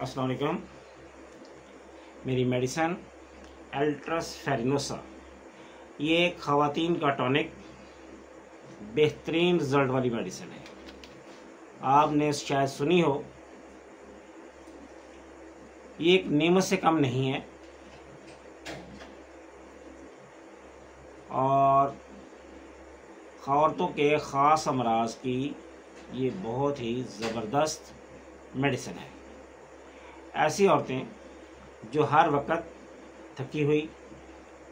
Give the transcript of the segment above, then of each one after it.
अस्सलाम वालेकुम। मेरी मेडिसन एल्ट्रस फेरिनोसा, ये एक ख़वातीन का टॉनिक बेहतरीन रिजल्ट वाली मेडिसिन है। आपने शायद सुनी हो, ये एक नीमत से कम नहीं है और औरतों के ख़ास अमराज की ये बहुत ही ज़बरदस्त मेडिसिन है। ऐसी औरतें जो हर वक्त थकी हुई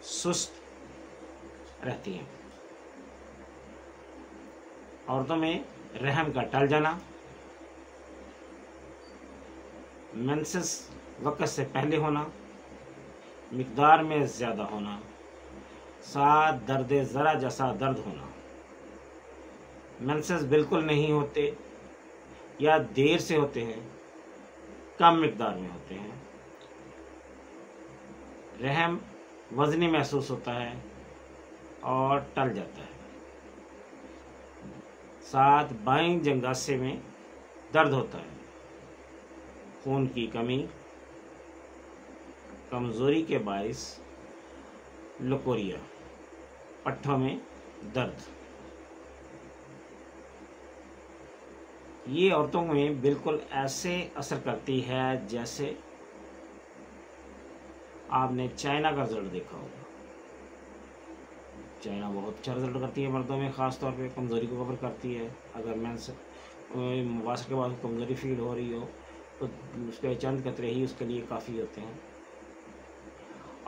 सुस्त रहती हैं, औरतों में रहम का टल जाना, मेंसेस वक्त से पहले होना, मिकदार में ज़्यादा होना, साथ दर्द ज़रा जैसा दर्द होना, मेंसेस बिल्कुल नहीं होते या देर से होते हैं, कम मिकदार में होते हैं, रहम वज़नी महसूस होता है और टल जाता है, साथ बाएं जंगासे में दर्द होता है, खून की कमी, कमज़ोरी के बायस लकोरिया, पट्ठों में दर्द, ये औरतों में बिल्कुल ऐसे असर करती है जैसे आपने चाइना का रिजल्ट देखा होगा। चाइना बहुत अच्छा रिजल्ट करती है मर्दों में, ख़ास तौर पे कमज़ोरी को कवर करती है। अगर मेंस मुबाशर के बाद कमज़ोरी फील हो रही हो तो उसके चंद कतरे ही उसके लिए काफ़ी होते हैं।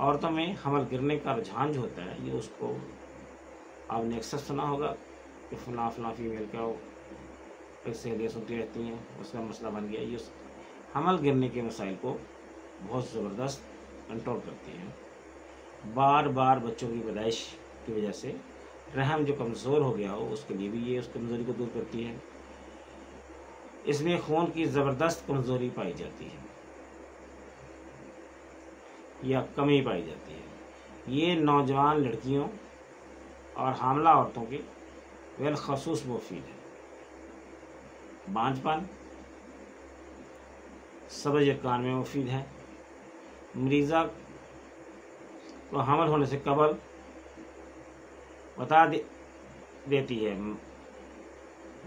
औरतों में हमल गिरने का रुझान जो होता है, ये उसको आपने अक्सर सुना होगा कि फला फीमेल का सहेलियाँ सुनती रहती हैं, उसका मसला बन गया। ये हमल गिरने के मसाइल को बहुत ज़बरदस्त कंट्रोल करती हैं। बार बार बच्चों की पैदाइश की वजह से रहम जो कमज़ोर हो गया हो, उसके लिए भी ये उस कमज़ोरी को दूर करती है। इसमें खून की ज़बरदस्त कमज़ोरी पाई जाती है या कमी पाई जाती है। ये नौजवान लड़कियों और हामला औरतों के बिलख़ुसूस मुफीद है। बांझपन, सब्ज़ यकान में मुफीद है। मरीज़ा को हमल होने से कबल बता देती है,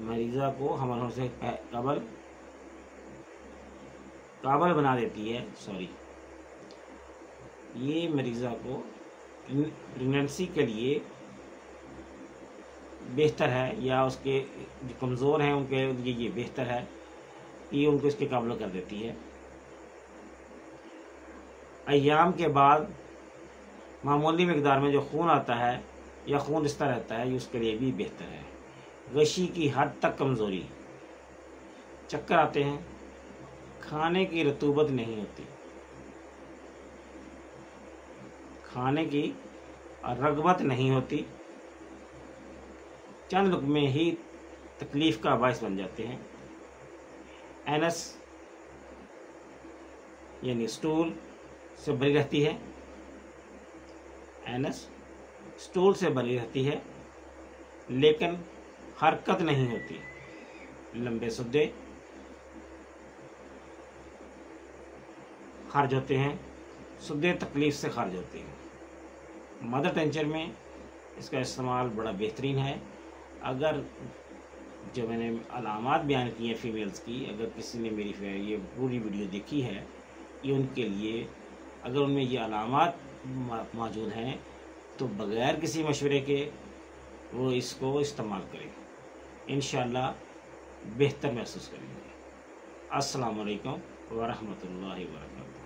मरीज़ा को हमल होने से कबल काबल बना देती है। ये मरीज़ा को प्रेगनेंसी के लिए बेहतर है, या उसके जो कमज़ोर हैं उनके लिए ये बेहतर है कि उनको इसके काबिल कर देती है। अय्याम के बाद मामूली मिकदार में जो खून आता है या खून रिश्ता रहता है, ये उसके लिए भी बेहतर है। गशी की हद तक कमज़ोरी, चक्कर आते हैं, खाने की रतूबत नहीं होती, खाने की रग़बत नहीं होती, चंद लुक़मे ही तकलीफ़ का बायस बन जाते हैं। एनस यानी स्टूल से भरी रहती है, एनस स्टूल से भरी रहती है लेकिन हरकत नहीं होती। लंबे सुद्दे खारिज होते हैं, सुद्दे तकलीफ़ से खारिज होते हैं। मदर टेंचर में इसका इस्तेमाल बड़ा बेहतरीन है। अगर जो मैंने अलामात बयान की हैं फ़ीमेल्स की, अगर किसी ने मेरी ये पूरी वीडियो देखी है, ये उनके लिए, अगर उनमें ये अलामात मौजूद हैं तो बग़ैर किसी मशवरे के वो इसको इस्तेमाल करें, इंशाअल्लाह बेहतर महसूस करेंगे। अस्सलाम वालेकुम व रहमतुल्लाहि व बरकातहू।